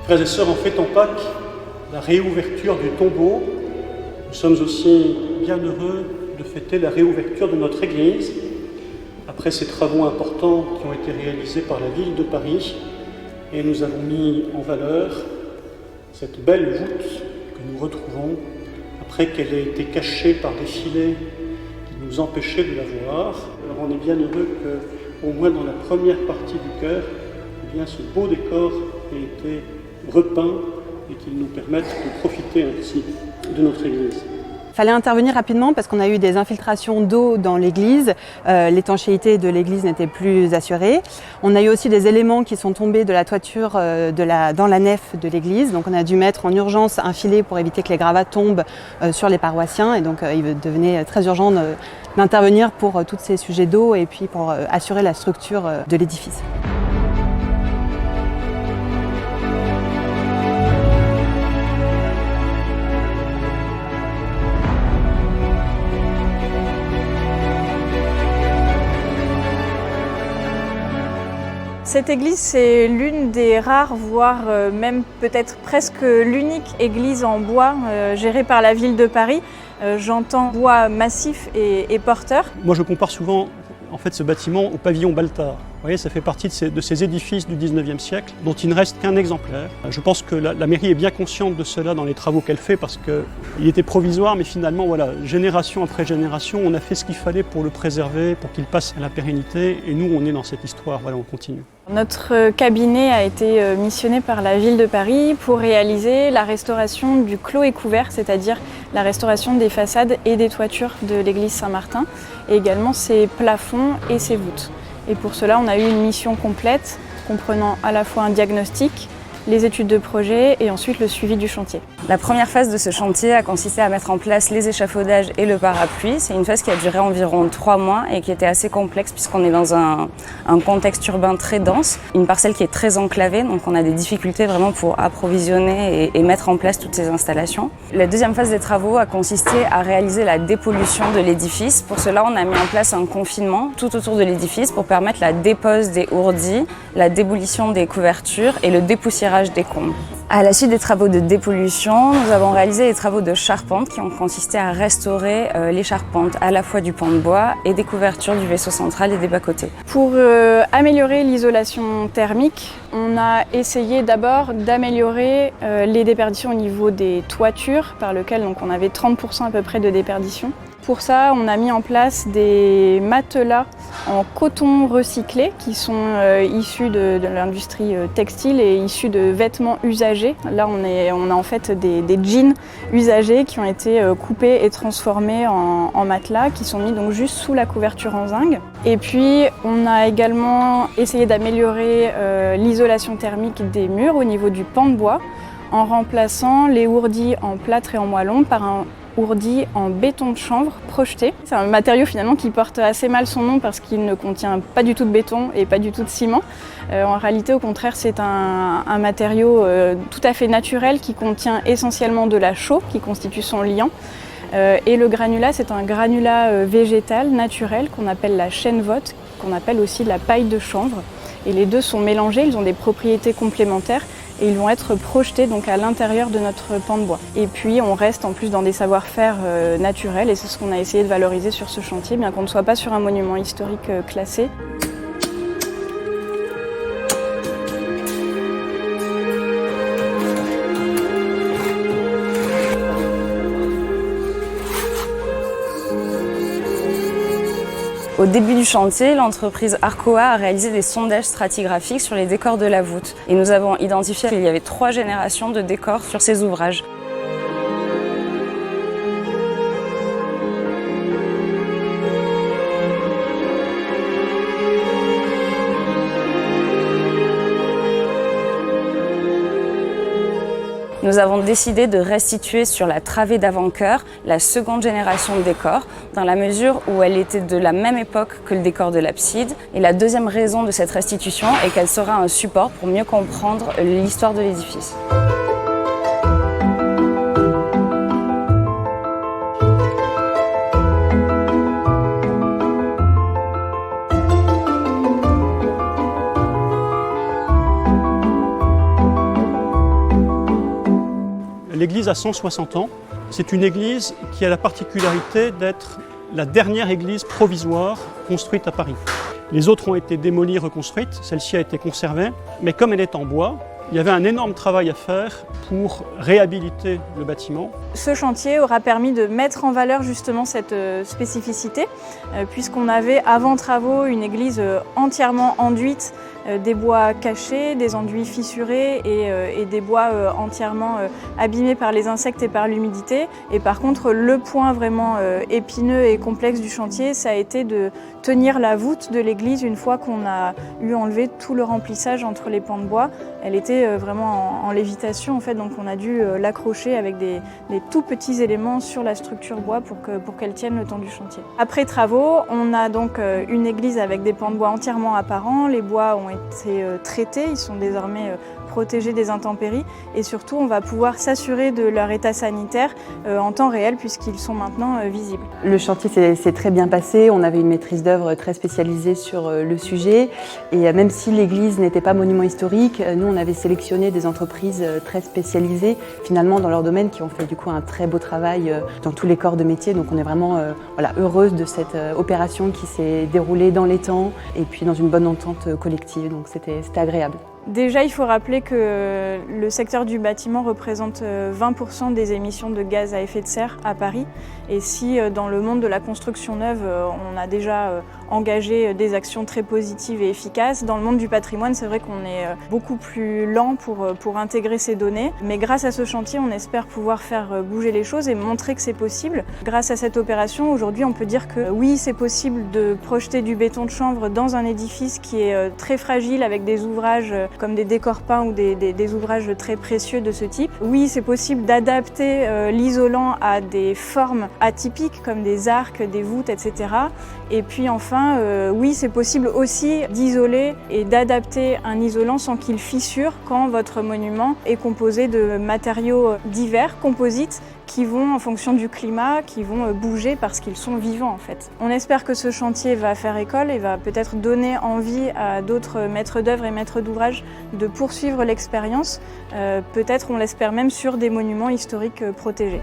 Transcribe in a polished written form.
Frères et sœurs, en fêtant Pâques, la réouverture du tombeau, nous sommes aussi bien heureux de fêter la réouverture de notre Église, après ces travaux importants qui ont été réalisés par la ville de Paris, et nous avons mis en valeur cette belle voûte que nous retrouvons après qu'elle ait été cachée par des filets qui nous empêchaient de la voir. Alors on est bien heureux qu'au moins dans la première partie du chœur, eh bien, ce beau décor ait été repeint et qu'il nous permette de profiter ainsi de notre Église. Il fallait intervenir rapidement parce qu'on a eu des infiltrations d'eau dans l'église. L'étanchéité de l'église n'était plus assurée. On a eu aussi des éléments qui sont tombés de la toiture dans la nef de l'église. Donc on a dû mettre en urgence un filet pour éviter que les gravats tombent sur les paroissiens. Et donc il devenait très urgent d'intervenir pour tous ces sujets d'eau et puis pour assurer la structure de l'édifice. Cette église, c'est l'une des rares, voire même peut-être presque l'unique église en bois gérée par la ville de Paris. J'entends bois massif et porteur. Moi, je compare souvent en fait, ce bâtiment au pavillon Baltard. Vous voyez, ça fait partie de ces édifices du 19e siècle dont il ne reste qu'un exemplaire. Je pense que la mairie est bien consciente de cela dans les travaux qu'elle fait parce qu'il était provisoire, mais finalement, voilà, génération après génération, on a fait ce qu'il fallait pour le préserver, pour qu'il passe à la pérennité. Et nous, on est dans cette histoire, voilà, on continue. Notre cabinet a été missionné par la ville de Paris pour réaliser la restauration du clos et couvert, c'est-à-dire la restauration des façades et des toitures de l'église Saint-Martin, et également ses plafonds et ses voûtes. Et pour cela, on a eu une mission complète, comprenant à la fois un diagnostic, les études de projet et ensuite le suivi du chantier. La première phase de ce chantier a consisté à mettre en place les échafaudages et le parapluie. C'est une phase qui a duré environ 3 mois et qui était assez complexe puisqu'on est dans un contexte urbain très dense, une parcelle qui est très enclavée, donc on a des difficultés vraiment pour approvisionner et mettre en place toutes ces installations. La deuxième phase des travaux a consisté à réaliser la dépollution de l'édifice. Pour cela, on a mis en place un confinement tout autour de l'édifice pour permettre la dépose des ourdis, la débolition des couvertures et le dépoussiérage des combles. À la suite des travaux de dépollution, nous avons réalisé les travaux de charpente qui ont consisté à restaurer les charpentes à la fois du pan de bois et des couvertures du vaisseau central et des bas-côtés. Pour améliorer l'isolation thermique, on a essayé d'abord d'améliorer les déperditions au niveau des toitures, par lequel donc, on avait 30% à peu près de déperdition. Pour ça, on a mis en place des matelas en coton recyclé qui sont issus de l'industrie textile et issus de vêtements usagés. Là, on a en fait des jeans usagés qui ont été coupés et transformés en matelas qui sont mis donc juste sous la couverture en zinc. Et puis, on a également essayé d'améliorer l'isolation thermique des murs au niveau du pan de bois en remplaçant les ourdis en plâtre et en moellon par un ourdi en béton de chanvre projeté. C'est un matériau finalement qui porte assez mal son nom parce qu'il ne contient pas du tout de béton et pas du tout de ciment. En réalité, au contraire, c'est un matériau tout à fait naturel qui contient essentiellement de la chaux qui constitue son liant. Et le granulat, c'est un granulat végétal naturel qu'on appelle la chènevotte, qu'on appelle aussi la paille de chanvre. Et les deux sont mélangés, ils ont des propriétés complémentaires et ils vont être projetés donc à l'intérieur de notre pan de bois. Et puis on reste en plus dans des savoir-faire naturels et c'est ce qu'on a essayé de valoriser sur ce chantier, bien qu'on ne soit pas sur un monument historique classé. Au début du chantier, l'entreprise Arcoa a réalisé des sondages stratigraphiques sur les décors de la voûte. Et nous avons identifié qu'il y avait 3 générations de décors sur ces ouvrages. Nous avons décidé de restituer sur la travée d'avant-chœur la seconde génération de décor, dans la mesure où elle était de la même époque que le décor de l'abside. Et la deuxième raison de cette restitution est qu'elle sera un support pour mieux comprendre l'histoire de l'édifice. église a 160 ans. C'est une église qui a la particularité d'être la dernière église provisoire construite à Paris. Les autres ont été démolies, reconstruites, celle-ci a été conservée, mais comme elle est en bois, il y avait un énorme travail à faire pour réhabiliter le bâtiment. Ce chantier aura permis de mettre en valeur justement cette spécificité, puisqu'on avait avant travaux une église entièrement enduite, des bois cachés, des enduits fissurés et des bois entièrement abîmés par les insectes et par l'humidité. Et par contre, le point vraiment épineux et complexe du chantier, ça a été de tenir la voûte de l'église une fois qu'on a eu enlevé tout le remplissage entre les pans de bois. Elle était vraiment en lévitation en fait, donc on a dû l'accrocher avec des tout petits éléments sur la structure bois pour qu'elle tienne le temps du chantier. Après travaux, on a donc une église avec des pans de bois entièrement apparents. Les bois ont été traités, ils sont désormais protégés des intempéries et surtout on va pouvoir s'assurer de leur état sanitaire en temps réel puisqu'ils sont maintenant visibles. Le chantier s'est très bien passé, on avait une maîtrise d'œuvre très spécialisée sur le sujet et même si l'église n'était pas monument historique, nous on avait sélectionné des entreprises très spécialisées finalement dans leur domaine qui ont fait du coup un très beau travail dans tous les corps de métier, donc on est vraiment heureuse de cette opération qui s'est déroulée dans les temps et puis dans une bonne entente collective, donc c'était agréable. Déjà, il faut rappeler que le secteur du bâtiment représente 20% des émissions de gaz à effet de serre à Paris. Et si dans le monde de la construction neuve, on a déjà engagé des actions très positives et efficaces, dans le monde du patrimoine, c'est vrai qu'on est beaucoup plus lent pour intégrer ces données. Mais grâce à ce chantier, on espère pouvoir faire bouger les choses et montrer que c'est possible. Grâce à cette opération, aujourd'hui, on peut dire que oui, c'est possible de projeter du béton de chanvre dans un édifice qui est très fragile avec des ouvrages comme des décors peints ou des ouvrages très précieux de ce type. Oui, c'est possible d'adapter l'isolant à des formes atypiques comme des arcs, des voûtes, etc. Et puis enfin, oui, c'est possible aussi d'isoler et d'adapter un isolant sans qu'il fissure quand votre monument est composé de matériaux divers, composites, qui vont, en fonction du climat, qui vont bouger parce qu'ils sont vivants en fait. On espère que ce chantier va faire école et va peut-être donner envie à d'autres maîtres d'œuvre et maîtres d'ouvrage de poursuivre l'expérience, peut-être on l'espère même sur des monuments historiques protégés.